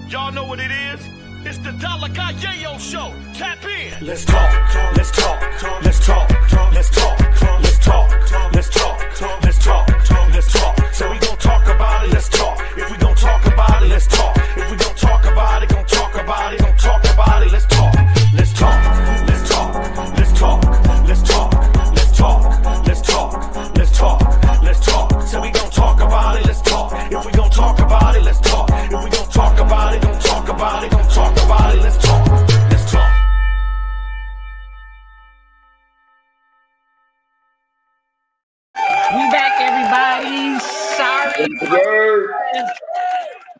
Y'all know what it is? It's the Dollar Gallego Show. Tap in. Let's talk, let's talk, let's talk, let's talk, let's talk, let's talk, let's talk, let's talk. So we gon' talk about it, let's talk. If we gon' talk about it, let's talk. If we don't talk about it, gon' talk about it, gon' talk about it, let's talk. Let's talk, let's talk, let's talk, let's talk, let's talk, let's talk, let's talk, let's talk. So we gon' talk about it, let's talk. If we gon' talk about it, let's talk. If we gon' talk about it, gon' talk about it, gon' talk about it, let's talk. Let's talk. We back, everybody. Sorry.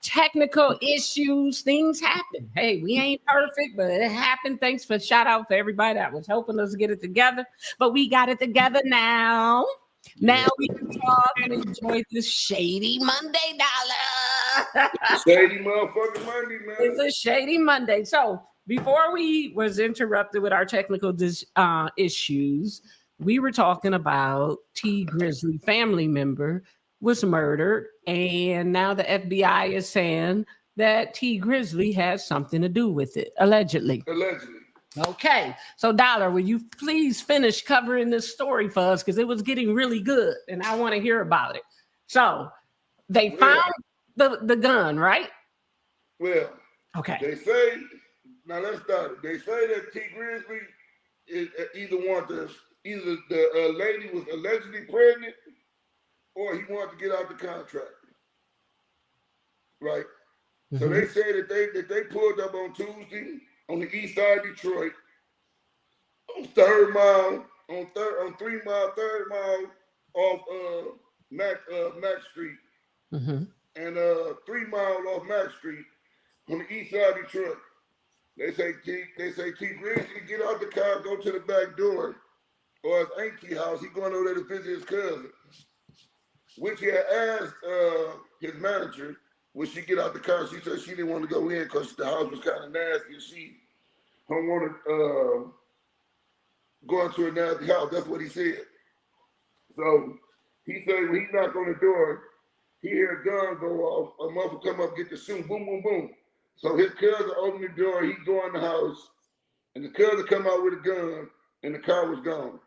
Technical issues, things happen. Hey, we ain't perfect, but it happened. Thanks for shout out for everybody that was helping us get it together. But we got it together now. Now we can talk and enjoy this Shady Monday, Dollar. Shady motherfucking Monday, man. It's a Shady Monday. So before we was interrupted with our technical issues, we were talking about T Grizzly family member was murdered, and now the FBI is saying that T Grizzly has something to do with it, allegedly. Okay, so Dollar, will you please finish covering this story for us, because it was getting really good, and I want to hear about it. So they found the gun, right? Well, okay. They say, now let's start it. They say that T Grizzly is either the lady was allegedly pregnant, or he wanted to get out the contract, right? Mm-hmm. So they say that they pulled up on Tuesday on the east side of Detroit, on 3rd Mile, on 3 Mile, 3rd Mile off Mac Street, mm-hmm. and 3 Mile off Mac Street on the east side of Detroit. They say T Grizzly get out the car, go to the back door, or his auntie house. He going over there to visit his cousin. Which he had asked his manager, would she get out the car? She said she didn't want to go in because the house was kind of nasty and she don't want to go into a nasty house. That's what he said. So he said when he knocked on the door, he heard a gun go off. A motherfucker come up, get the shoe, boom, boom, boom. So his cousin opened the door, he go in the house, and the cousin come out with a gun, and the car was gone.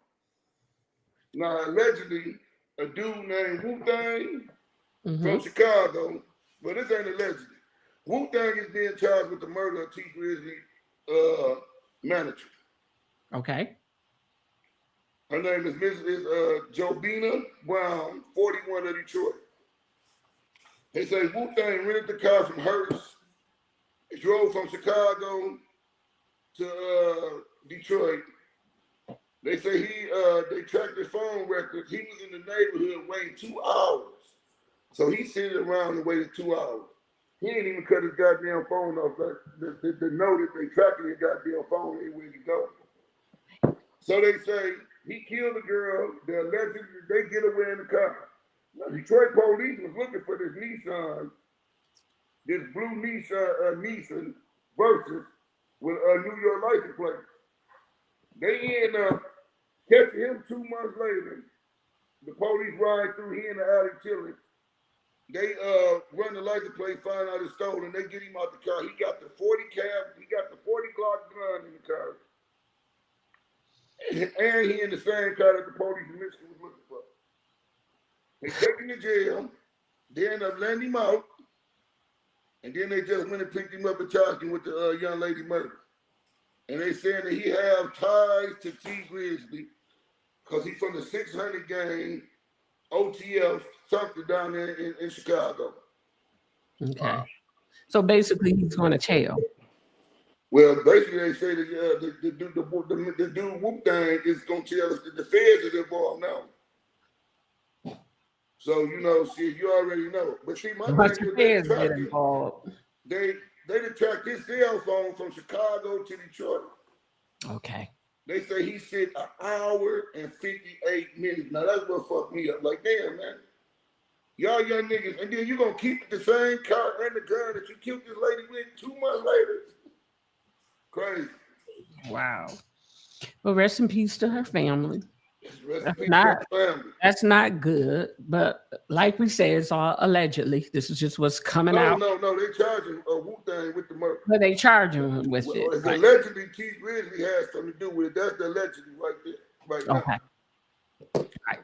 Now, allegedly, a dude named Wu-Tang from Chicago, but this ain't allegedly. Wu-Tang is being charged with the murder of T Grizzly manager. Okay. Her name is Mrs. Jobina Brown, 41 of Detroit. They say Wu-Tang rented the car from Hearst. He drove from Chicago to Detroit. They say they tracked his phone records. He was in the neighborhood waiting 2 hours. So he sitting around and waited 2 hours. He didn't even cut his goddamn phone off. The know that they tracking his goddamn phone everywhere you go. So they say he killed the girl. They allegedly they get away in the car. Now, Detroit police was looking for this Nissan, this blue Nissan Versus with a New York license plate. They end up catching him 2 months later. The police ride through, he in the alley chilling. They run the license plate, find out it's stolen. They get him out the car. He got the 40 cab, he got the 40 Glock gun in the car. And he in the same car that the police in Michigan was looking for. They take him to jail. They end up letting him out. And then they just went and picked him up and charged him with the young lady murder. And they saying that he have ties to T Grizzly because he's from the 600 gang, OTF, something down there in Chicago. Okay. So basically he's going to jail. Well, basically they say that the dude Wu-Tang is going to tell us that the feds are involved now. So, you know, see, you already know. But see, my thing is they tracked his cell phone from Chicago to Detroit. Okay. They say he said 1 hour and 58 minutes. Now that's what fucked me up. Like, damn, man. Y'all young niggas, and then you gonna keep the same car and the gun that you killed this lady with 2 months later. Crazy. Wow. Well, rest in peace to her family. That's not good. But like we said, it's all allegedly. This is just what's coming out. No. They charging Wu-Tang with the murder. But they charging him with it. It's allegedly T Grizzly has something to do with it. That's the allegedly right there, right now. Right.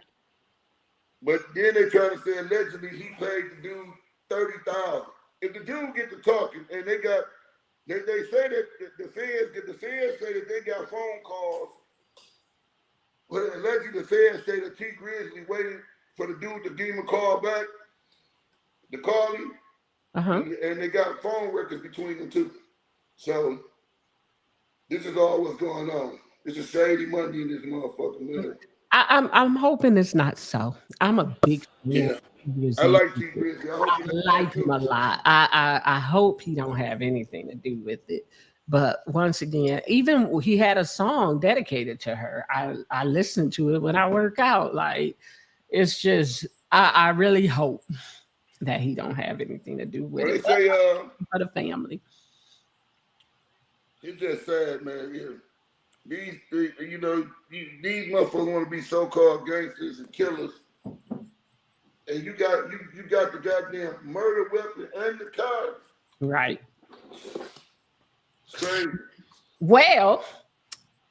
But then they try to say allegedly he paid the dude $30,000. If the dude get to talking and they say that the feds say that they got phone calls. Well, allegedly the feds say that T Grizzly waited for the dude to give him a call back, to call him, and they got phone records between the two. So this is all what's going on. It's a Shady Monday in this motherfucker, man. I'm hoping it's not so. I'm a big fan. I like T Grizzly. I like him a lot. I hope he don't have anything to do with it. But once again, even he had a song dedicated to her. I listen to it when I work out. Like, it's just I really hope that he don't have anything to do with it. They say for the family. It's just sad, man. Yeah. These motherfuckers want to be so-called gangsters and killers, and you got the goddamn murder weapon and the cars. Right. It's crazy. Well,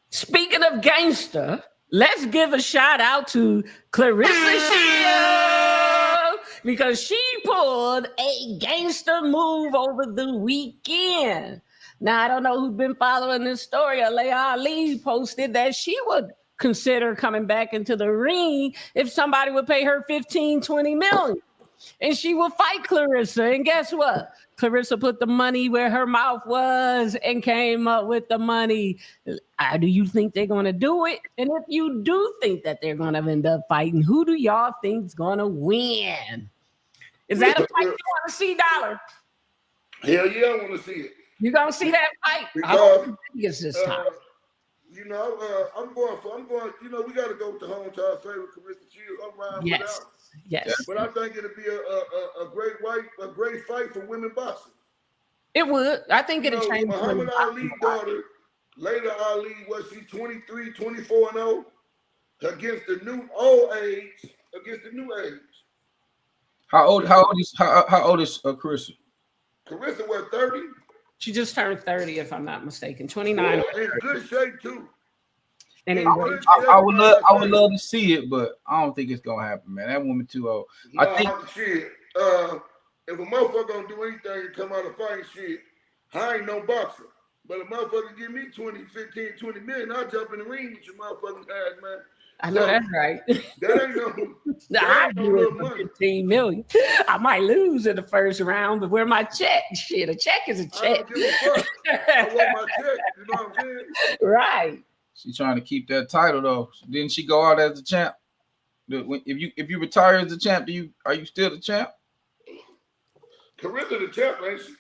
speaking of gangster, let's give a shout out to Clarissa Shields because she pulled a gangster move over the weekend. Now, I don't know who's been following this story. Alea Ali posted that she would consider coming back into the ring if somebody would pay her 15, 20 million. And she would fight Clarissa. And guess what? Clarissa put the money where her mouth was and came up with the money. Do you think they're going to do it? And if you do think that they're going to end up fighting, who do y'all think's going to win? Is that a fight you want to see, Dollar? Hell yeah, I want to see it. You gonna see that fight? Because this time. I'm going. We got to go with the hometown favorite, Clarissa Shields. I'm riding yes. Yes. But I think it'll be a great fight for women boxing. It would. I think it'll change. Muhammad Ali's daughter, Layla Ali, was she 23, 24-0 against the new age? How old is Clarissa? Clarissa was 30. She just turned 30, if I'm not mistaken. 29. In good shape too. And I would love to see it, but I don't think it's gonna happen, man. That woman too old. I think shit. If a motherfucker don't do anything and come out of fighting shit, I ain't no boxer. But a motherfucker give me 20, 15, 20 million, I'll jump in the ring with your motherfucking ass, man. I know that's right. That ain't I do it for 15 million. I might lose in the first round, but where my check? Shit, a check is a check. I don't give a fuck. I want my check. You know what I'm saying? Right. She's trying to keep that title though. Didn't she go out as a champ? If you retire as a champ, are you still the champ? Clarissa the champ, ain't she?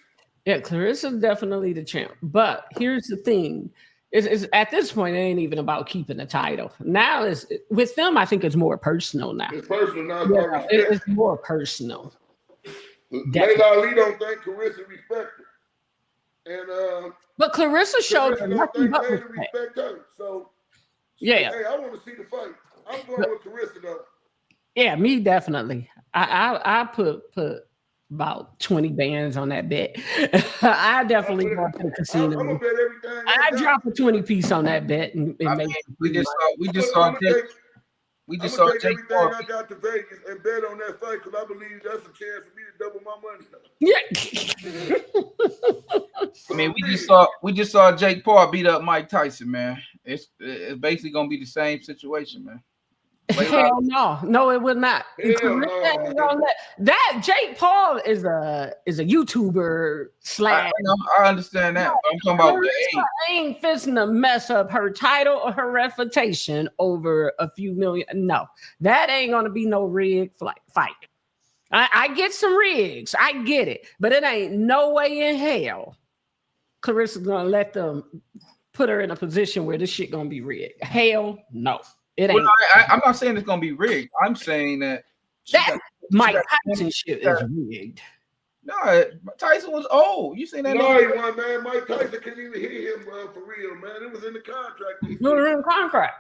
Yeah, Clarissa's definitely the champ. But here's the thing. Is at this point, it ain't even about keeping the title. Now, with them, I think it's more personal now. It's personal now. Yeah, it's more personal. Layla Ali don't think Clarissa respect her. And but Clarissa showed her nothing but respect her. So yeah. Hey, I want to see the fight. I'm going with Clarissa though. Yeah, me definitely. I put about 20 bands on that bet. I definitely go to the casino. I'm gonna bet everything. I drop a 20 piece on that bet and make we just saw Jake Paul. I got to Vegas and bet on that fight because I believe that's a chance for me to double my money. Yeah. I mean, we just saw Jake Paul beat up Mike Tyson, man. It's basically gonna be the same situation, man. Hell no, it will not. That Jake Paul is a YouTuber slash. I understand that. I'm talking about the age. Ain't fixing to mess up her title or her reputation over a few million. No, that ain't gonna be no rigged fight. I get some rigs, I get it, but it ain't no way in hell Clarissa's gonna let them put her in a position where this shit gonna be rigged. Hell no. It ain't. Well, I'm not saying it's gonna be rigged. I'm saying that Mike Tyson shit is rigged. No, Tyson was old. You seen that? No, he wasn't, man. Mike Tyson couldn't even hit him for real, man. It was in the contract. It was in the contract.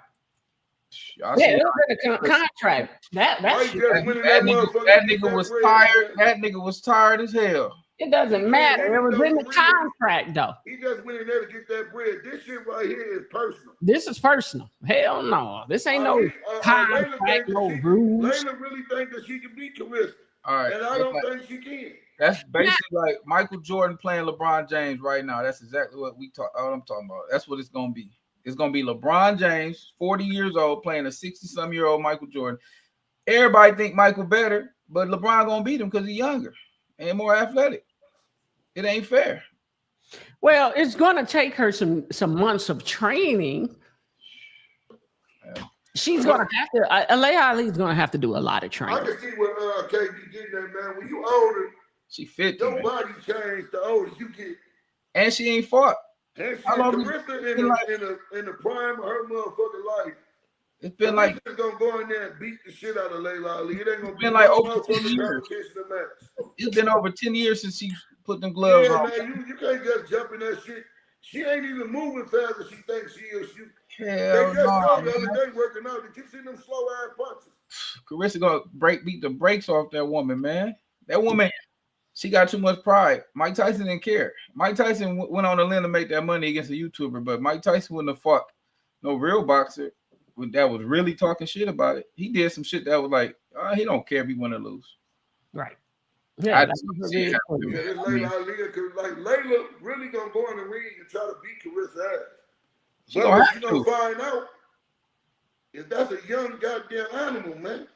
I Yeah, see. it was in the contract. That Mike shit, just winning That that nigga, motherfucker. that to get nigga was bread, tired. man. That nigga was tired as hell. it doesn't matter. It was in the For real. contract, though. He just went in there to get that bread. This shit right here is personal. This is personal. Hell no. This ain't no contract, no rules. Layla really think that she can beat Carissa. All right. And I don't think she can. That's basically like Michael Jordan playing LeBron James right now. That's exactly what I'm talking about. That's what it's gonna be. It's gonna be LeBron James, 40 years old, playing a 60-some-year-old Michael Jordan. Everybody think Michael better, but LeBron gonna beat him because he's younger and more athletic. It ain't fair. Well, it's gonna take her some months of training. She's gonna have to. Alea Ali's gonna have to do a lot of I training. can see what KD getting there, man. When you older, She 50. your Man. body changed the older you get. And she ain't fought. And she How long Carissa in the prime of her motherfucking life. It's been like Carissa's gonna go in there and beat the shit out of Layla Ali. It ain't gonna be like no over 10 motherfucking years. competition to match. It's been over 10 years since she put them gloves Yeah, on. man, you can't just jump in that shit. She ain't even moving fast as she thinks she is. They Hell just showed the no. other day working out. Did you see them slow ass punches? Carissa gonna beat the brakes off that woman, man. That woman, she got too much pride. Mike Tyson didn't care. Mike Tyson went on a limb to make that money against a YouTuber, but Mike Tyson wouldn't have fought no real boxer that was really talking shit about it. He did some shit that was like, he don't care if he win or lose. Right. Yeah. I just don't see it happening. Yeah, this Layla Ali, like Layla really gonna go in the ring and try to beat Carissa's ass. She But gonna what have you gonna to. find out is that's a young goddamn animal, man.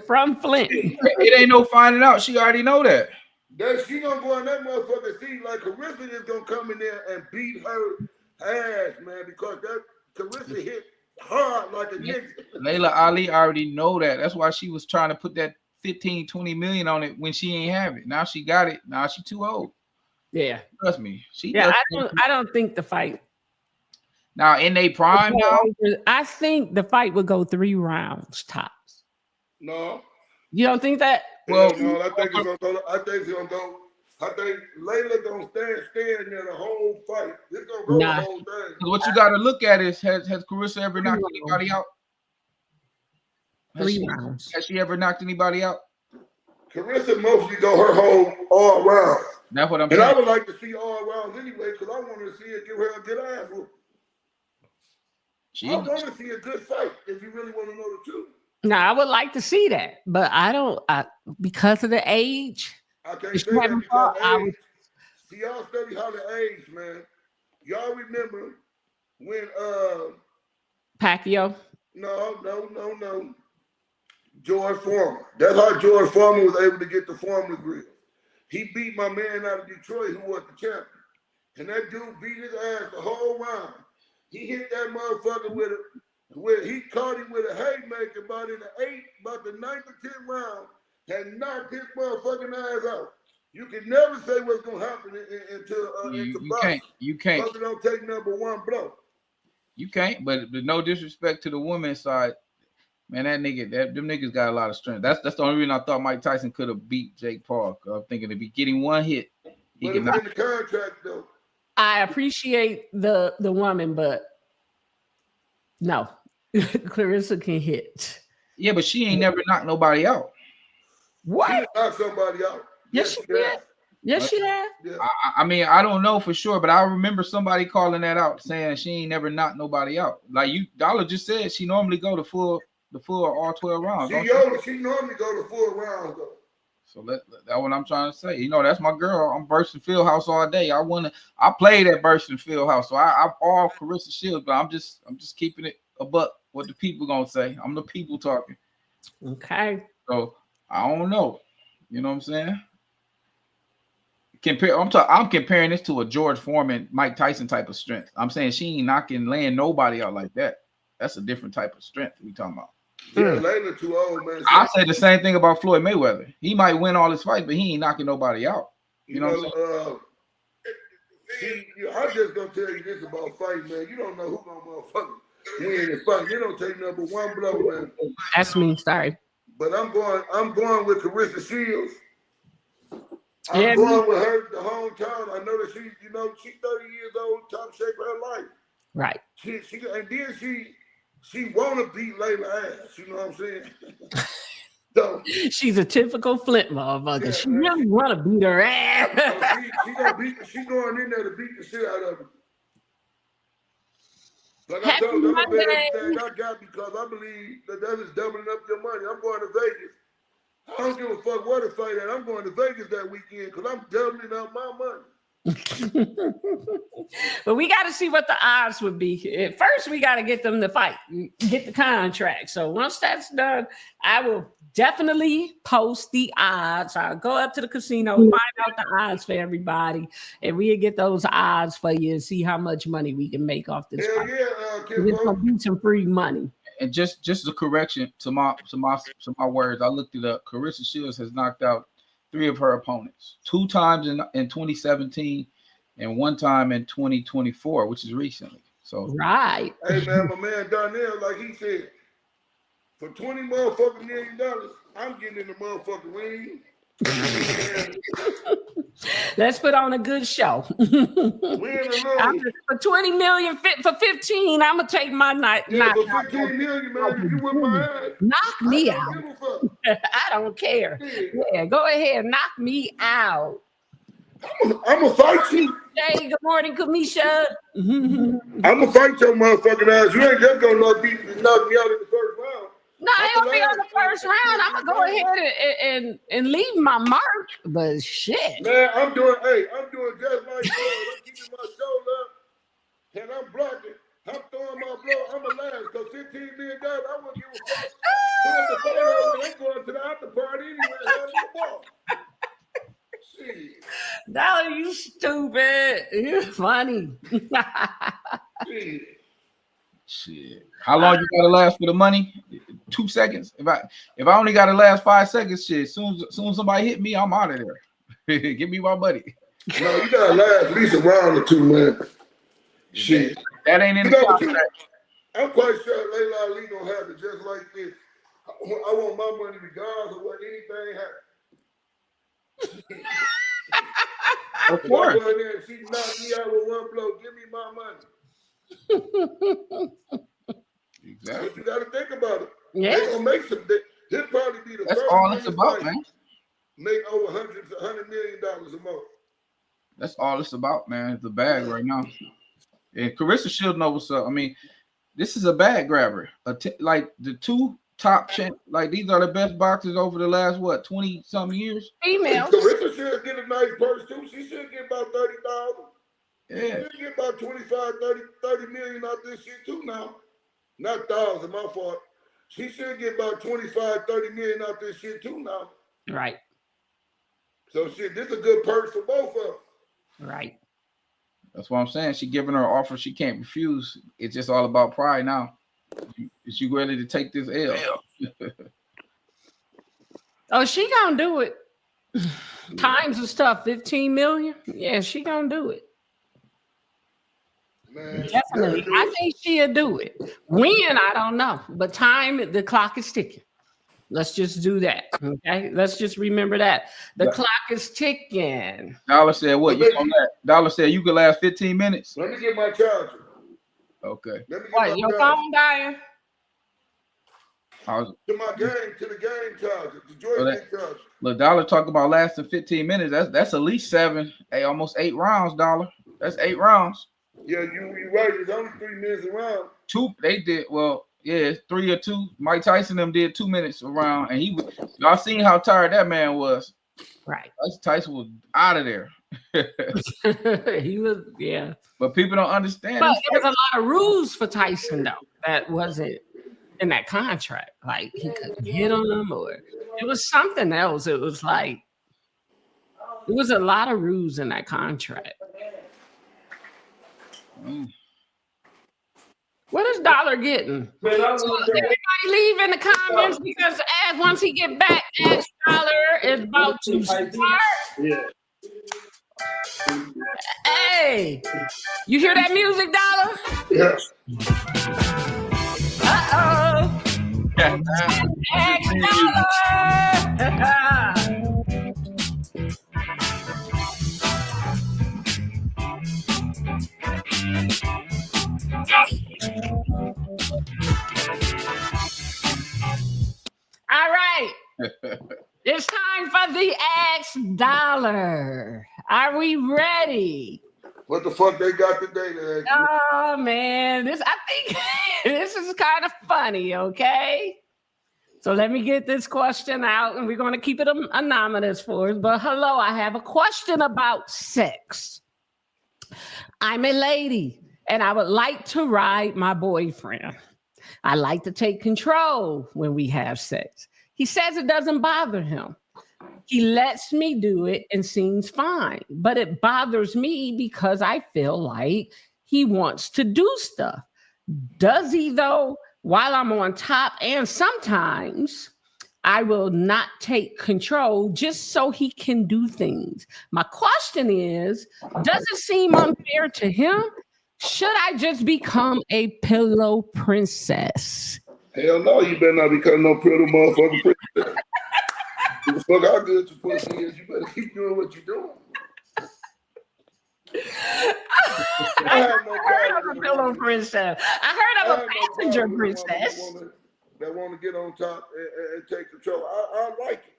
From Flint. It ain't no finding out. She already know that. That she gonna go in that motherfucker see like Carissa is gonna come in there and beat her ass, man, because that Carissa hit hard like a nigga. Layla Ali already know that. That's why she was trying to put that 15-20 million on it when she ain't have it. Now she got it. Now she too old. Yeah. Trust me. I don't think the fight. Now in they prime now. I think the fight would go 3 rounds tops. No. You don't think that? Well, no, I think it's gonna go. I think Layla gonna stand there the whole fight. It's gonna go the whole thing. What you got to look at is has Carissa ever knocked anybody out? 3 rounds. Has she ever knocked anybody out? Carissa mostly go her whole all round. That's what I'm saying. And I would like to see all rounds anyway, because I want to see her give her a good ass whoop. I want to see a good fight if you really want to know the truth. No, I would like to see that, but I don't because of the age. I can't say that because age. See, y'all study how to age, man. Y'all remember when Pacquiao? No. George Foreman. That's how George Foreman was able to get the Foreman grill. He beat my man out of Detroit who was the champion. And that dude beat his ass the whole round. He hit that motherfucker he caught him with a haymaker about the 9th or 10th round, had knocked his motherfucking ass out. You can never say what's gonna happen into boxing. You can't. Boxing don't take number one blow. You can't, but no disrespect to the women's side, man. Them niggas got a lot of strength. That's the only reason I thought Mike Tyson could have beat Jake Paul. I'm thinking if he getting one hit, he but can it's in the contract though. I appreciate the woman, but no. Clarissa can hit. Yeah, but she ain't never knocked nobody out. What? She knocked somebody out. Yes, she did. Yes, she has. Yeah. I mean, I don't know for sure, but I remember somebody calling that out, saying she ain't never knocked nobody out. Like Dollar just said, she normally go the full all 12 rounds. She normally go the full rounds though. So that's what I'm trying to say. You know, that's my girl. I'm Bursting Fieldhouse all day. I played at Bursting Fieldhouse, so I'm all Carissa Shields, but I'm just keeping it a buck. What the people gonna say? I'm the people talking. Okay. So I don't know. You know what I'm saying? I'm comparing this to a George Foreman, Mike Tyson type of strength. I'm saying she ain't laying nobody out like that. That's a different type of strength we talking about. Yeah, Layla too old, man. I say the same thing about Floyd Mayweather. He might win all his fights, but he ain't knocking nobody out. You know what I'm saying? I'm just gonna tell you this about fight, man. You don't know who gonna motherfucker win the fight. You don't take number one blow, man. That's me. Sorry. But I'm going with Carissa Shields. I'm going with her the whole time. I know that she's 30 years old, top shape of her life. Right. She she wanna beat Layla ass. You know what I'm saying? So She's a typical Flint motherfucker. Yeah, She man, really want to beat her ass. she gonna beat. She going in there to beat the shit out of her. Like I Happy told you, I'm gonna bet Monday. everything I got because I believe that is doubling up your money. I'm going to Vegas. I don't give a fuck where the fight at. I'm going to Vegas that weekend because I'm doubling up my money. But we got to see what the odds would be. At first, we got to get them to fight, get the contract. So once that's done, I will definitely post the odds. I'll go up to the casino, find out the odds for everybody, and we'll get those odds for you and see how much money we can make off this Hell fight. yeah, It's gonna be some free money. And just a correction to my words, I looked it up. Carissa Shields has knocked out 3 of her opponents, 2 times in 2017 and 1 time in 2024, which is recently. So Right. Hey man, my man Donnell, like he said, for $20 motherfucking million, I'm getting in the motherfucking ring. Let's put on a good show. For 20 million, for 15, I'm gonna take my night. Yeah, for 15 million, man, if you whip my ass, knock me I out. don't give a fuck. I don't care. Yeah. Yeah, go ahead, knock me out. I'm gonna fight you. Hey, good morning, Kamisha. I'm gonna fight your motherfucking ass. You ain't just gonna knock me out in the first round. No, it'll be on the first round. I'm gonna go ahead and leave my mark. But shit, Man, I'm doing just like you. I'm keeping my shoulder up, and I'm blocking. I'm throwing my blow. I'm a last because $15 million. I wouldn't give a fuck. So the fight over, I'm going to the after party anyway. Having the ball. Shit. Dollar, you stupid. You're funny. shit. How long you gotta last for the money? 2 seconds. If I only gotta last 5 seconds, shit. Soon as somebody hit me, I'm out of there. Give me my money. No, you gotta last at least a round or 2, man. Shit. That ain't in the contract. I'm quite sure Layla Ali gonna have it just like this. I want my money regardless of what anything happens. Of course. If I go in there and she knocked me out with 1 blow, give me my money. Exactly. But you got to think about it. Yeah. They're gonna make some. He'll probably be the That's first all it's about, fight man. Make over $100 million a month. That's all it's about, man. It's a bag right now. And Carissa Shields knows what's up. I mean, this is a bag grabber. Like the 2 top like these are the best boxers over the last 20 some years. Females. Carissa should get a nice purse too. She should get about 30,000. Yeah. She should get about 25, 30 million out this shit too now. Not thousand, my fault. She should get about 25, 30 million out this shit too now. Right. So shit, this is a good purse for both of them. Right. That's what I'm saying. She giving her offer she can't refuse. It's just all about pride now. Is she ready to take this L? Oh, she gonna do it. Times of stuff, 15 million. Yeah, she gonna do it. Man, Definitely. I think she'll do it. When, I don't know. But the clock is ticking. Let's just do that. Okay. Let's just remember that. The clock is ticking. Dollar said what? You on that? Dollar said you could last 15 minutes. Let me get my charger. Okay. Let me get What, my your charger. phone dying? To the game charger, the joystick charger. Look, Dollar talk about lasting 15 minutes. That's at least 7, almost 8 rounds, Dollar. That's 8 rounds. Yeah, you right. It's only 3 minutes around. 2, they did well. Yeah, 3 or 2. Mike Tyson them did 2 minutes around, and y'all seen how tired that man was. Right. Tyson was out of there. He was, yeah. But people don't understand. But there was a lot of rules for Tyson though. That wasn't in that contract. Like he couldn't hit on them, or it was something else. It was like there was a lot of rules in that contract. What is Dollar getting? So everybody leave in the comments because once he get back, Ask Dollar is about to start. Yeah. Hey, you hear that music, Dollar? Yes. Uh-oh. Ask Dollar. Dollar. Are we ready? What the fuck they got today? Oh man, I think this is kind of funny, okay? So let me get this question out, and we're going to keep it anonymous for us. But hello, I have a question about sex. I'm a lady, and I would like to ride my boyfriend. I like to take control when we have sex. He says it doesn't bother him. He lets me do it and seems fine, but it bothers me because I feel like he wants to do stuff. Does he though? While I'm on top, and sometimes I will not take control just so he can do things. My question is, does it seem unfair to him? Should I just become a pillow princess? Hell no, you better not become no pillow motherfucking princess. The fuck how good your pussy is, you better keep doing what you're doing. I heard of a pillow princess. I heard of a passenger princess. That want to get on top and take control. I like it.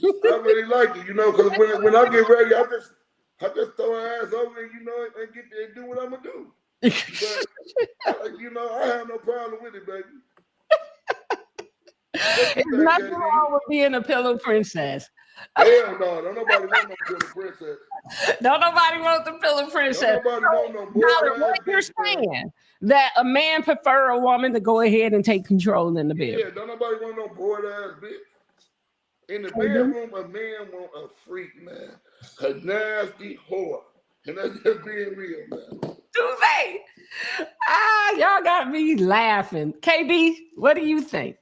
I really like it, you know, because when I get ready, I just throw her ass over, you know, and get there and do what I'm gonna do. But, you know, I have no problem with it, baby. There's nothing wrong with being a pillow princess. Hell no, don't nobody want no pillow princess. Don't nobody want the pillow princess. Don't nobody want no what you're saying, that a man prefer a woman to go ahead and take control in the bed. Yeah, don't nobody want no bored ass bitch. In the bedroom, a man want a freak, man. A nasty whore. And that's just being real, man. Do they? Y'all got me laughing. KB, what do you think?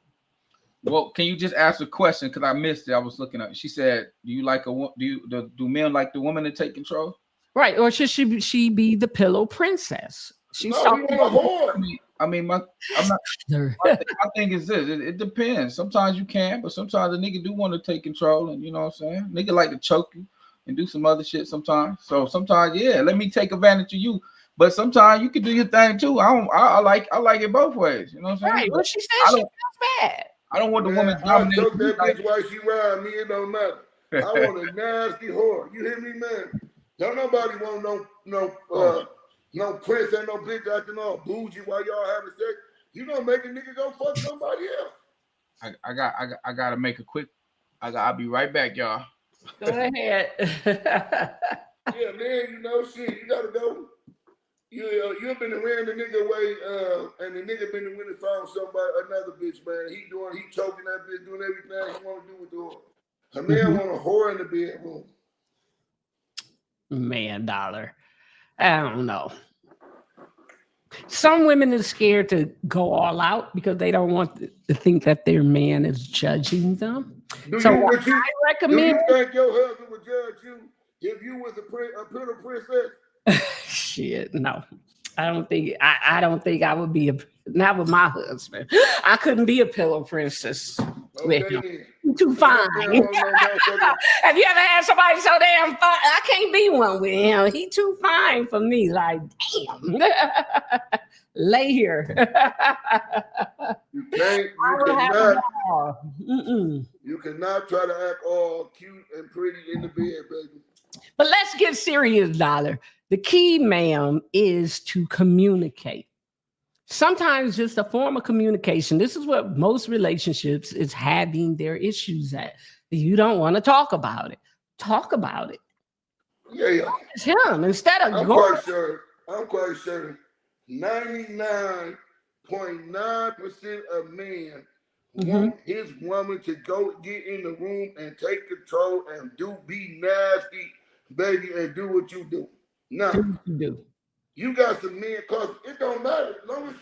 Well, can you just ask a question? Because I missed it. I was looking up. She said, "Do you like do men like the woman to take control?" Right, or should she be the pillow princess? She's talking about a whore. I mean, my thing is this: it depends. Sometimes you can, but sometimes a nigga do want to take control, and you know what I'm saying. Nigga like to choke you and do some other shit sometimes. So sometimes, yeah, let me take advantage of you. But sometimes you can do your thing too. I like it both ways. You know what I'm saying? Right. Well, she said she feels bad. I don't want the woman dominating. I took that bitch while she ride me. It don't matter. I want a nasty whore. You hear me, man? Don't nobody want no prince and no bitch acting all bougie while y'all having sex. You gonna make a nigga go fuck somebody else. I gotta make a quick. I'll be right back, y'all. Go ahead. Yeah, man. You know, shit. You gotta go. You've been around the nigga way, and the nigga been when he found another bitch, man. He choking that bitch, doing everything he want to do with the whore. A man want a whore in the bedroom. Man, Dollar. I don't know. Some women are scared to go all out because they don't want to think that their man is judging them. I recommend. Do you think your husband would judge you if you was a pillow princess? Shit, no. I don't think I would be not with my husband. I couldn't be a pillow princess with him. He's too fine. Have you ever had somebody so damn fine? I can't be one with him. He too fine for me. Like, damn. Lay here. You cannot try to act all cute and pretty in the bed, baby. But let's get serious, Dollar. The key, ma'am, is to communicate. Sometimes just a form of communication. This is what most relationships is having their issues at. You don't want to talk about it. Talk about it. Yeah. It's him instead of I'm quite sure 99.9% of men want his woman to go get in the room and take control and be nasty, baby, and do what you do. Now, you got some men, cause it don't matter. As long as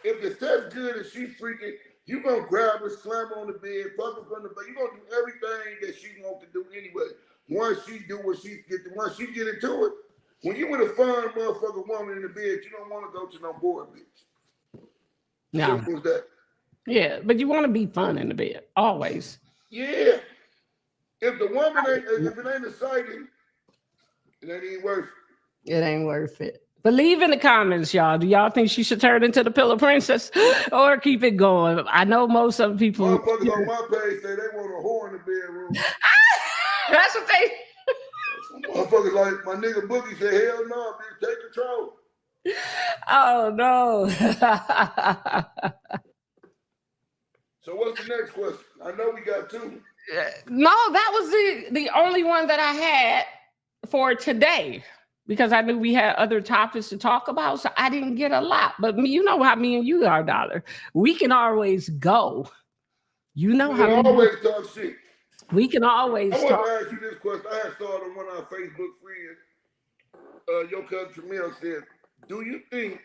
if the sex good and she freaking, you gonna grab her, slam her on the bed, fuck her from the bed. You gonna do everything that she wants to do anyway. Once she get into it, when you with a fine motherfucker woman in the bed, you don't want to go to no bored bitch. No. Simple as that. Yeah, but you want to be fun in the bed always. Yeah. If the woman if it ain't exciting, it ain't worth it. It ain't worth it. But leave in the comments, y'all. Do y'all think she should turn into the pillow princess or keep it going? I know most of the people. Motherfuckers on my page say they want a whore in the bedroom. That's what they. Motherfuckers like my nigga Boogie said, hell no, bitch, take control. Oh no. So what's the next question? I know we got two. No, that was the only one that I had for today because I knew we had other topics to talk about, so I didn't get a lot. But you know how me and you are, Dollar. We can always go. You know how we always talk shit. We can always I talk. want to ask you this question. I had saw it on one of our Facebook friends. Your cousin Jamil said, do you think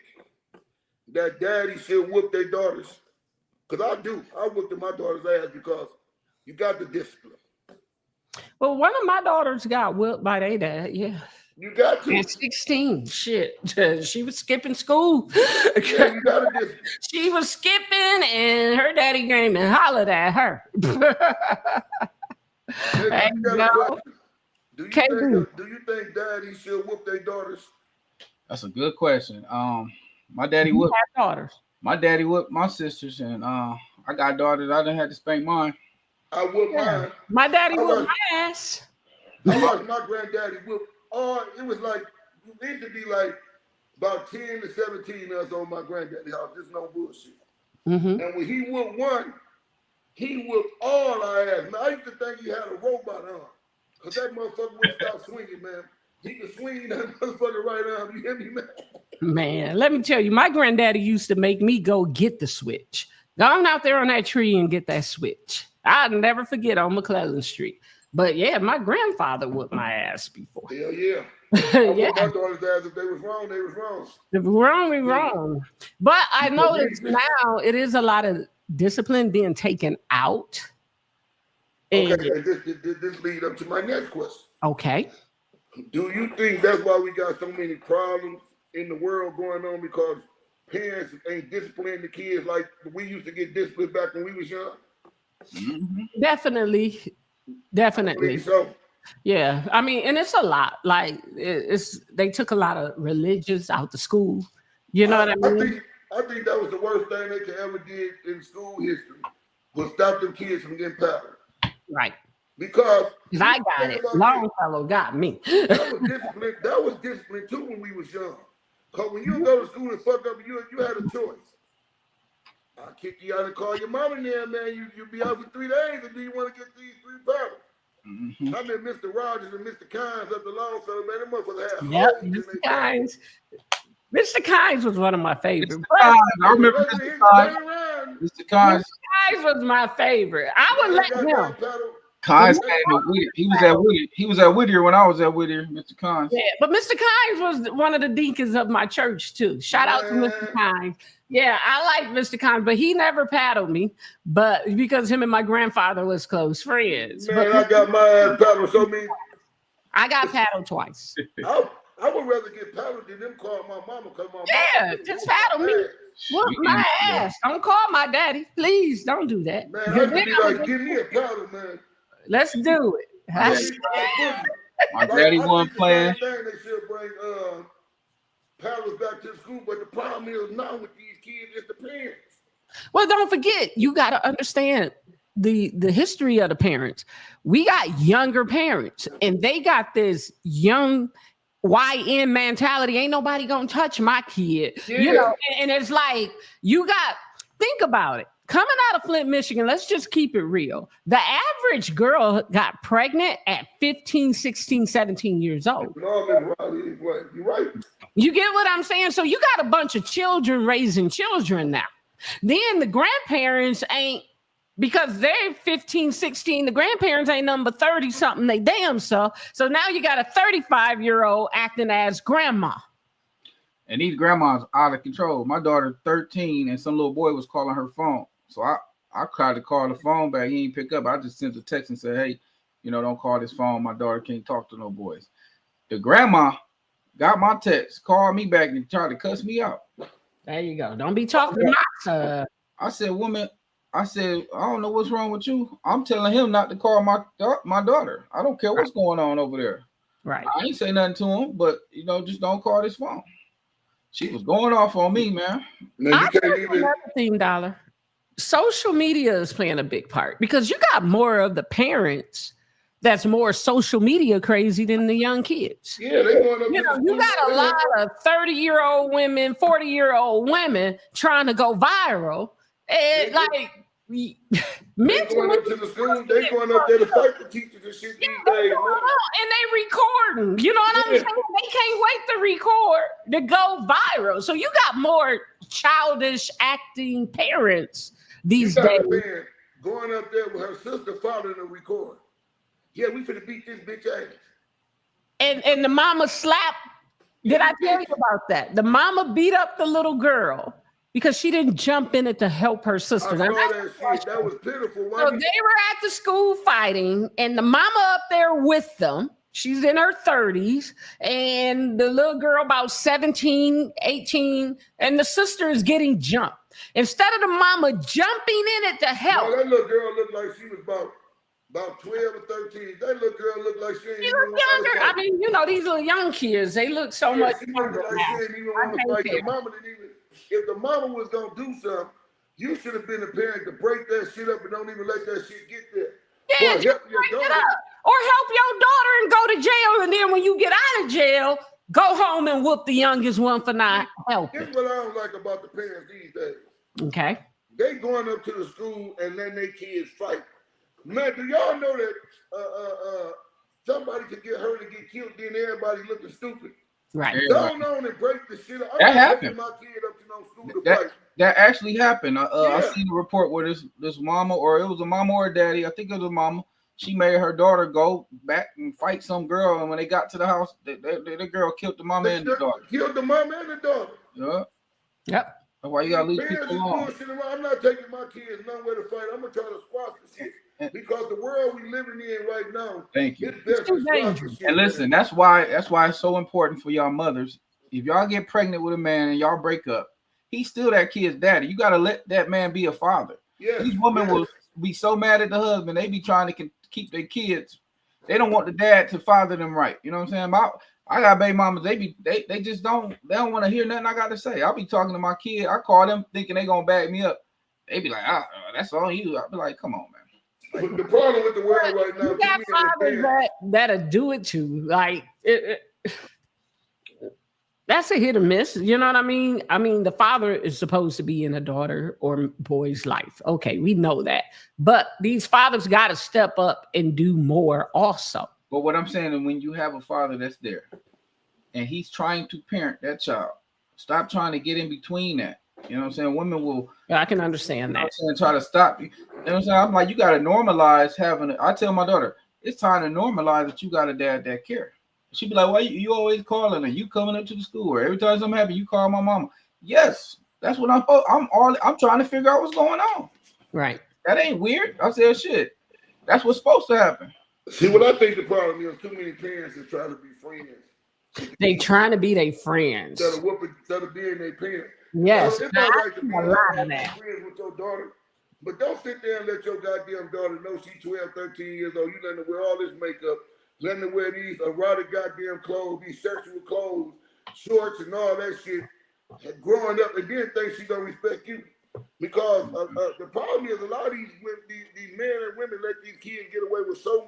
that daddy should whoop their daughters? Because I do. I whooped my daughter's ass because you got the discipline. Well, one of my daughters got whooped by their dad. Yeah. You got to. At 16. Shit. She was skipping school. Yeah, you got to. She was skipping and her daddy came and hollered at her. Hey, do you think daddy should whoop their daughters? That's a good question. My daddy whooped daughters. My daddy whooped my sisters, and I got daughters. I didn't have to spank mine. I whooped mine. My daddy whooped my ass. I watched my granddaddy whoop. It was like it used to be like about 10 to 17 of us on my granddaddy's house. Just no bullshit. Mm-hmm. And when he whooped one, he whooped all our ass. Man, I used to think he had a robot arm. Because that motherfucker wouldn't stop swinging, man. He could swing that motherfucker right arm. You hear me, man? Man, let me tell you, my granddaddy used to make me go get the switch. Go on out there on that tree and get that switch. I'll never forget on McClellan Street. But yeah, my grandfather whooped my ass before. Hell yeah. Yeah. My daughter's ass, if they was wrong, they was wrong. If wrong, we wrong. But I notice now it is a lot of discipline being taken out. Okay, and this lead up to my next question. Okay. Do you think that's why we got so many problems in the world going on because parents ain't disciplining the kids like we used to get disciplined back when we was young? Mm-hmm. Definitely. So, yeah, I mean, and it's a lot. Like they took a lot of religious out the school. You know what I mean? I think that was the worst thing they could ever did in school history was stop them kids from getting paddled. Right. Because I got it. Longfellow got me. That was discipline too when we was young. Because when you go to school and fuck up, you had a choice. I'll kick you out and call your mom in there, man. You'll be out for 3 days, and do you want to get these 3 paddles? Mm-hmm. I met Mr. Rogers and Mr. Kynes up the Longfellow, man. Them motherfuckers had Yep, holes Mr. Kynes. Mr. Kynes was one of my favorites. I remember Mr. Kynes. Mr. Kynes. Mr. Kynes was my favorite. I would let him. Kynes he was at Whittier when I was at Whittier, Mr. Kynes. Yeah, but Mr. Kynes was one of the deacons of my church too. Shout out to Mr. Kynes. Yeah, I like Mr. Kynes, but he never paddled me. But because him and my grandfather was close friends. Man, but I got my ass paddled so many. I got paddled twice. I would rather get paddled than them call my mama because my mama just paddle me. Whoop my ass. Don't call my daddy. Please don't do that. Man, I be like, give me a paddle, man. Let's do it. My daddy wasn't playing. They should bring paddles back to school, but the problem is now with these kids, it's the parents. Well, don't forget, you got to understand the history of the parents. We got younger parents, and they got this young YN mentality. Ain't nobody gonna touch my kid. Yeah. You know, and it's like think about it. Coming out of Flint, Michigan, let's just keep it real. The average girl got pregnant at 15, 16, 17 years old. No, you're right. You get what I'm saying? So you got a bunch of children raising children now. Then the grandparents ain't, because they're 15, 16, the grandparents ain't number 30 something, they damn so. So now you got a 35-year-old acting as grandma. And these grandmas out of control. My daughter 13 and some little boy was calling her phone. So I tried to call the phone back. He didn't pick up. I just sent a text and said, hey, don't call this phone. My daughter can't talk to no boys. The grandma got my text, called me back and tried to cuss me out. There you go. Don't be talking to my son. I said, woman, I don't know what's wrong with you. I'm telling him not to call my daughter. I don't care what's going on over there. Right. I ain't say nothing to him, but, just don't call this phone. She was going off on me, man. You can't even. Another thing, Dollar. Social media is playing a big part because you got more of the parents that's more social media crazy than the young kids. Yeah, they going up You to know, the you school. got a lot of 30-year-old women, 40-year-old women trying to go viral. And like They going up to the school. They going up there to fight the teachers and shit these days, man. And they recording. You know what I'm Yeah. saying? They can't wait to record to go viral. So you got more childish acting parents these You got days. a man going up there with her sister following the record. Yeah, we finna beat this bitch ass. And the mama slapped. Did I tell you about that? The mama beat up the little girl because she didn't jump in it to help her sister. I saw that shit. That was pitiful. So they were at the school fighting, and the mama up there with them. She's in her 30s, and the little girl about 17, 18, and the sister is getting jumped. Instead of the mama jumping in it to help. No, that little girl looked like she was about 12 or 13. That little girl looked like she ain't She even look younger. I mean, you know, these little young kids, they look so much she younger looked like now. she ain't even want to fight. The mama didn't even. If the mama was gonna do something, you should have been a parent to break that shit up and don't even let that shit get there. Yeah, Or help your break it daughter. up. Or help your daughter and go to jail, and then when you get out of jail, go home and whoop the youngest one for not helping. Here's what I don't like about the parents these days. Okay. They going up to the school and letting their kids fight. Man, do y'all know that somebody could get hurt and get killed, then everybody looking stupid? Right. Go on and break the shit up. I'm That not happened. taking my kid up to no school to fight. That actually happened. I Yeah. seen a report where this mama, or it was a mama or a daddy, I think it was a mama. She made her daughter go back and fight some girl, and when they got to the house, the girl killed the mama and the daughter. Killed the mama and the daughter. Yeah. Yep. That's why you gotta leave Parents people is alone. bullshitting around. I'm not taking my kids nowhere to fight. I'm gonna try to squash the shit because the world we living in right now. Thank you. It's best to squash the shit. And listen, that's why it's so important for y'all mothers. If y'all get pregnant with a man and y'all break up, he's still that kid's daddy. You gotta let that man be a father. Yes, These women will be so mad at the husband. They be trying to keep their kids. They don't want the dad to father them right. You know what I'm saying? I got baby mamas. They just don't want to hear nothing I got to say. I'll be talking to my kid. I call them thinking they gonna back me up. They be like, that's all you. I'll be like, come on, man. But the problem with the world right now, You got fathers that'll do it too. Like that's a hit or miss. You know what I mean? I mean, the father is supposed to be in a daughter or boy's life. Okay, we know that. But these fathers got to step up and do more also. But what I'm saying is when you have a father that's there and he's trying to parent that child, stop trying to get in between that. You know what I'm saying? Women will. I can understand that. Try to stop you. You know what I'm saying? I'm like, you got to normalize having I tell my daughter, it's time to normalize that you got a dad that cares. She'd be like, why you always calling her? You coming up to the school, or every time something happens, you call my mama. Yes, that's what I'm trying to figure out what's going on. Right. That ain't weird. I said, shit. That's what's supposed to happen. See, what I think the problem is, too many parents is trying to be friends. They trying to be their friends. Instead of being their parents. Yes, It's not right to be a lot of that. friends with your daughter, but don't sit there and let your goddamn daughter know she's 12, 13 years old. You letting her wear all this makeup, letting her wear these erotic goddamn clothes, these sexual clothes, shorts and all that shit, growing up, and then think she don't respect you. Because the problem is a lot of these men and women let these kids get away with so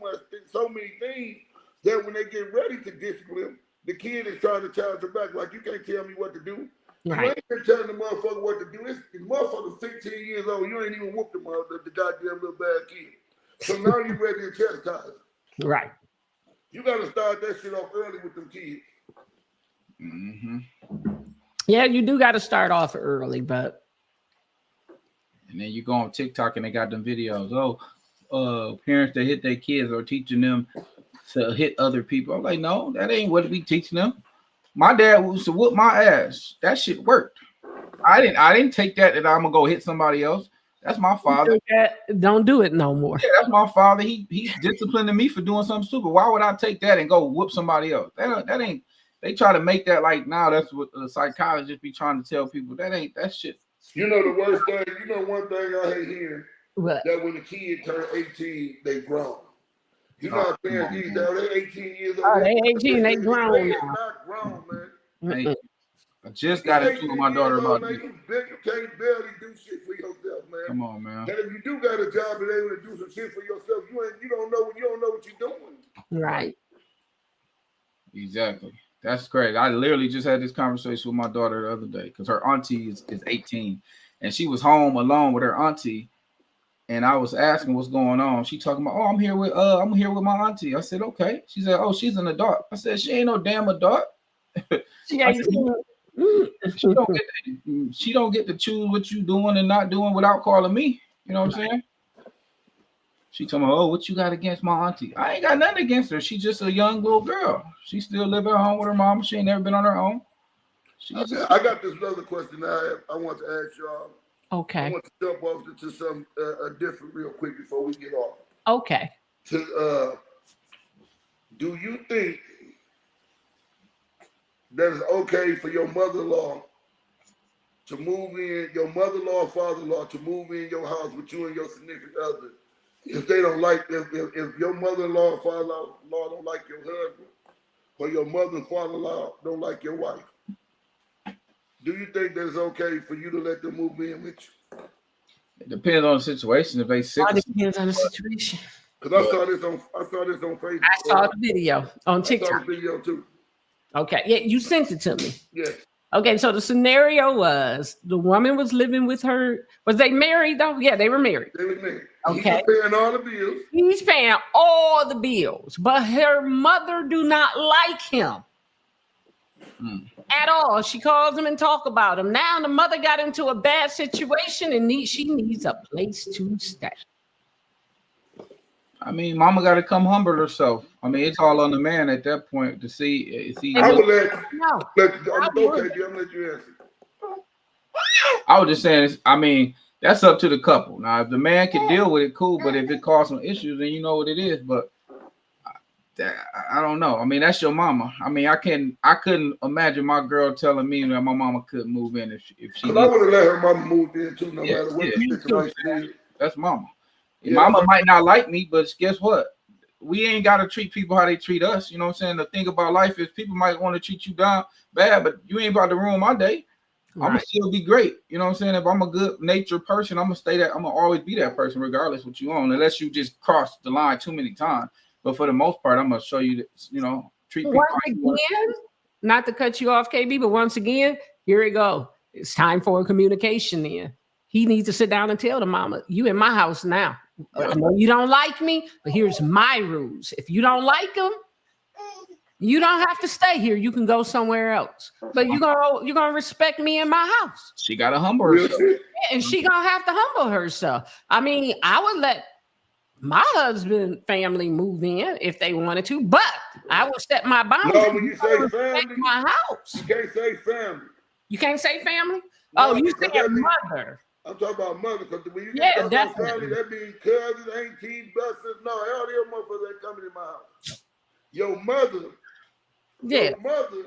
many things that when they get ready to discipline them, the kid is trying to charge her back. Like, you can't tell me what to do. Right. You ain't been telling the motherfucker what to do. The motherfucker's 15 years old. You ain't even whooped the goddamn little bad kid. So now you ready to chastise. Right. You got to start that shit off early with them kids. Mm-hmm. Yeah, you do got to start off early, but. And then you go on TikTok and they got them videos. Parents that hit their kids are teaching them to hit other people. I'm like, no, that ain't what we teaching them. My dad used to whoop my ass. That shit worked. I didn't take that I'm gonna go hit somebody else. That's my father. Don't do it no more. Yeah, that's my father. He's disciplining me for doing something stupid. Why would I take that and go whoop somebody else? That ain't. They try to make that like now. That's what the psychologists be trying to tell people. That shit. You know the worst thing. You know one thing I hate hearing. What? That when the kid turn 18, they grown. You know, parents these days, they 18 years old. Oh, they 18, they grown. They not grown, man. Hey, I just got into it with my daughter about man, this. you can't barely do shit for yourself, man. Come on, man. And if you do got a job and able to do some shit for yourself, you don't know what you're doing. Right. Exactly. That's great. I literally just had this conversation with my daughter the other day because her auntie is 18 and she was home alone with her auntie. And I was asking what's going on. She talking about, I'm here with my auntie. I said, okay. She said, oh, she's an adult. I said, she ain't no damn adult. She ain't she don't get to choose what you doing and not doing without calling me. You know what I'm saying? She told me, oh, what you got against my auntie? I ain't got nothing against her. She's just a young little girl. She still live at home with her mom. She ain't never been on her own. I got this other question I want to ask y'all. Okay. I want to jump off to some different real quick before we get off. Okay. Do you think that it's okay for your mother-in-law to move in, your mother-in-law, father-in-law to move in your house with you and your significant other if they don't like, if your mother-in-law and father-in-law don't like your husband, or your mother and father-in-law don't like your wife? Do you think that it's okay for you to let them move in with you? It depends on the situation. If they sick, It depends on the situation. Because I saw this on Facebook. I saw the video on TikTok. I saw the video too. Okay. Yeah, you sent it to me. Yes. Okay, so the scenario was the woman was living with her. Was they married though? Yeah, they were married. They were married. Okay. He's paying all the bills. He's paying all the bills, but her mother do not like him at all. She calls him and talk about him. Now the mother got into a bad situation and she needs a place to stay. I mean, mama got to come humble herself. I mean, it's all on the man at that point to see if he. I would let I you answer. I was just saying, I mean, that's up to the couple. Now, if the man can deal with it, cool. But if it causes some issues, then you know what it is. But I don't know. I mean, that's your mama. I mean, I couldn't imagine my girl telling me that my mama couldn't move in if she. Because I would have let her mama move in too, no matter what the situation is. That's mama. Yeah. Mama might not like me, but guess what? We ain't got to treat people how they treat us. You know what I'm saying? The thing about life is people might want to treat you down bad, but you ain't about to ruin my day. Right. I'm going to still be great. You know what I'm saying? If I'm a good natured person, I'm going to stay that. I'm going to always be that person regardless what you own, unless you just cross the line too many times. But for the most part, I'm going to show you that, you know, treat people. Once again, not to cut you off, KB, but once again, here we go. It's time for a communication then. He needs to sit down and tell the mama, you in my house now. I know you don't like me, but here's my rules. If you don't like them, you don't have to stay here. You can go somewhere else. But you're gonna respect me in my house. She gotta humble herself. And she gonna have to humble herself. I mean, I would let my husband family move in if they wanted to, but I would set my boundaries. No, when you say family, my house. You can't say family. You can't say family? No, oh, you said mother. I'm talking about mother, because when you talk about family, that means cousins, aunties, brothers. No, all them motherfuckers ain't coming in my house. Your mother. Yeah. Your mother.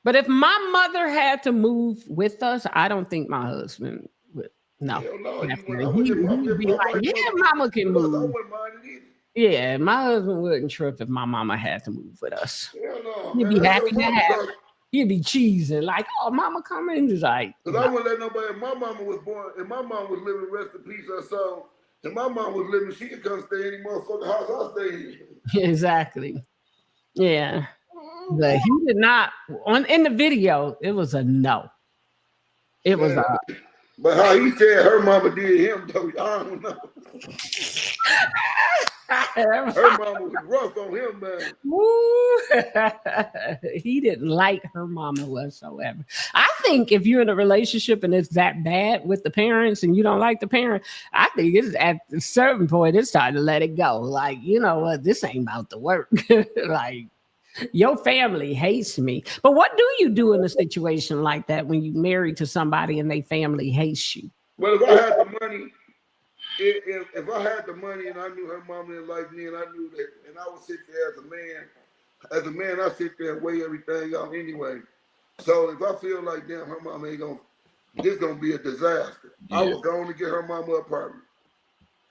But if my mother had to move with us, I don't think my husband would. No. He'd be like, yeah, mama can move. I wouldn't mind it either. Yeah, my husband wouldn't trip if my mama had to move with us. No, he'd be happy to have. He'd be cheesing like, "Oh, mama, come in." Just like, because I wouldn't let nobody. If my mama was born, if my mom was living, rest in peace, her soul. If my mom was living, she could come stay in any motherfucking house I stay in. Exactly. Yeah, but he did not. In the video, it was a no. It was a. But how he said her mama did him, though, I don't know. Her mama was rough on him, man. Woo. He didn't like her mama whatsoever. I think if you're in a relationship and it's that bad with the parents and you don't like the parent, I think it's at a certain point it's time to let it go. Like, you know what? This ain't about the work. Like, your family hates me. But what do you do in a situation like that when you're married to somebody and their family hates you? Well, if I had the money, if I had the money and I knew her mama didn't like me and I knew that, and I would sit there as a man, I sit there and weigh everything out anyway. So if I feel like, damn, her mama ain't this gonna be a disaster, yeah. I would go on to get her mama an apartment.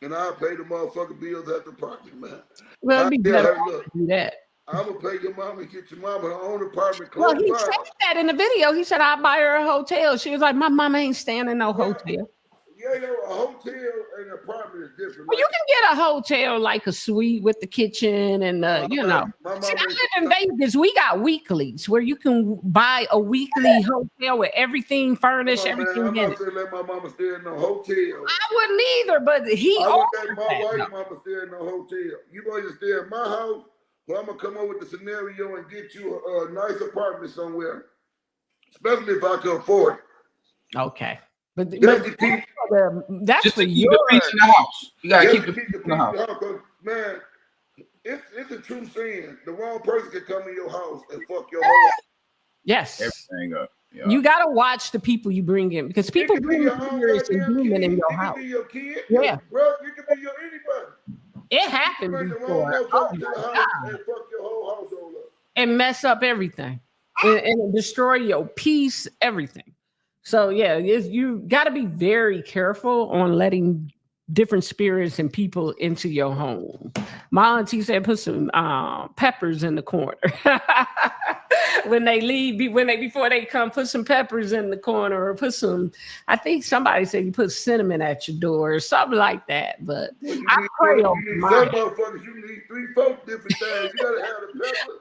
And I'll pay the motherfucking bills at the apartment, man. Well, it'd be better to do that. I'm gonna pay your mama and get your mama her own apartment. Well, he by. said that in the video. He said, I'll buy her a hotel. She was like, my mama ain't staying in no hotel. Yeah, a hotel and an apartment is different. Well, you can get a hotel like a suite with the kitchen and you know. See, I live in Vegas. We got weeklies where you can buy a weekly hotel with everything furnished, everything I'm in not it. saying let my mama stay in no hotel. I wouldn't either, but he I wouldn't let my offered white that. mama stay in no hotel. You going to stay in my house, but I'm gonna come up with the scenario and get you a nice apartment somewhere, especially if I can afford it. Okay. But Just that's to keep, for keep your the peace in the house. You gotta just keep to the keep peace the in the house. people out, 'cause, man, it's a true saying. The wrong person can come in your house and fuck your whole house. yes. Everything up. Yeah. You gotta watch the people you bring in because people It could be bring your own spirits and goddamn demon kid. in your It house. could be your kid, Yeah. your brother. It could be your anybody. It happened Bring the wrong before. motherfucker Oh to the my house God. and fuck your whole household up. And mess up everything and destroy your peace, everything. So yeah, you got to be very careful on letting different spirits and people into your home. My auntie said put some peppers in the corner. When they leave, before they come, put some peppers in the corner or put some. I think somebody said you put cinnamon at your door or something like that. But I pray over You need mine. some motherfuckers. You need 3-4 different things. You gotta have the pepper.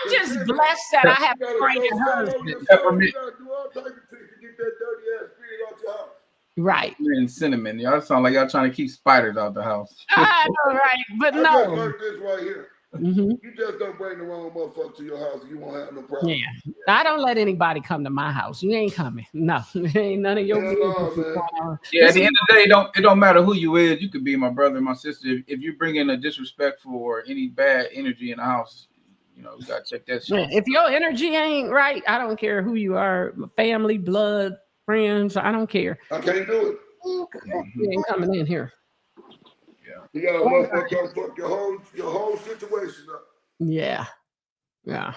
I'm just blessed that I have a great husband. You gotta do all types of tricks to get that dirty ass spirit out your house. Right. And cinnamon. Y'all sound like y'all trying to keep spiders out the house. I know, right? But I just no. learned this right here. Mhm. You just don't bring the wrong motherfucker to your house. You won't have no problem. Yeah. I don't let anybody come to my house. You ain't coming. No. Ain't none of your Hell no, business. man. Yeah, at the end of the day, it don't matter who you is. You could be my brother, my sister. If you bring in a disrespectful or any bad energy in the house, you know, you gotta check that shit. If your energy ain't right, I don't care who you are, family, blood, friends. I don't care. I can't do it. You ain't coming in here. You got a motherfucker come fuck your whole situation up. Yeah. Yeah.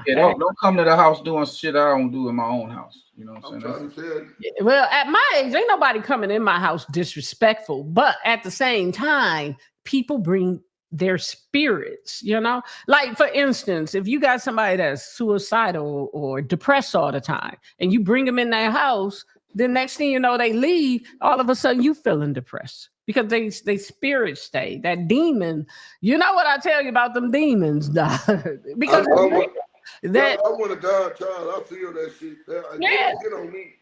Yeah, don't come to the house doing shit I don't do in my own house. You know what I'm I'm saying? trying to tell you. Well, at my age, ain't nobody coming in my house disrespectful. But at the same time, people bring their spirits, you know? Like, for instance, if you got somebody that's suicidal or depressed all the time and you bring them in their house, the next thing you know, they leave, all of a sudden you feeling depressed because they spirit stay. That demon, you know what I tell you about them demons, dog? Because I'm a God child. I feel that shit. They don't get on me.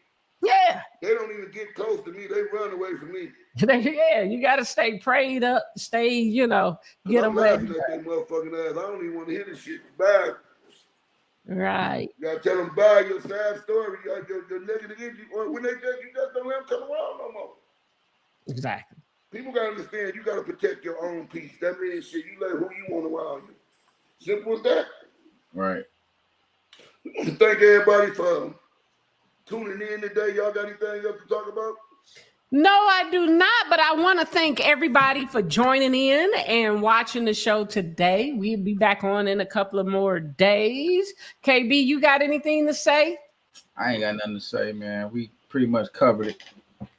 Yeah. They don't even get close to me. They run away from me. Yeah, you got to stay prayed up, stay, you know, get I'm away. laughing at that motherfucking ass. I don't even want to hear this shit. Bye. Right. You gotta tell them bye your sad story. Your negative energy. Or when you just don't let them come around no more. Exactly. People gotta understand you gotta protect your own peace. That means shit. You let who you want around you. Simple as that. Right. Thank everybody for tuning in today. Y'all got anything else to talk about? No, I do not, but I want to thank everybody for joining in and watching the show today. We'll be back on in a couple of more days. KB, you got anything to say? I ain't got nothing to say, man. We pretty much covered it. But,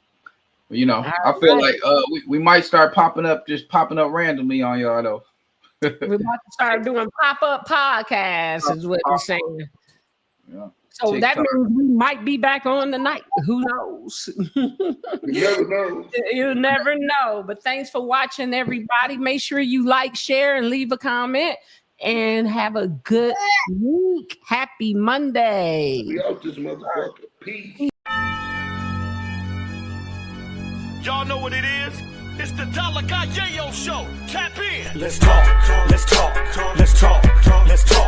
you know, All I feel right. like we might start popping up randomly on y'all though. We're about to start doing pop-up podcasts, is what you're saying. Yeah. So TikTok. that means we might be back on tonight. Who knows? You never know. You never know. But thanks for watching, everybody. Make sure you like, share, and leave a comment. And have a good week. Happy Monday. We out this motherfucker. Peace. Y'all know what it is? It's the Dollar Guy Yayo Show. Tap in. Let's talk. Let's talk. Let's talk. Let's talk.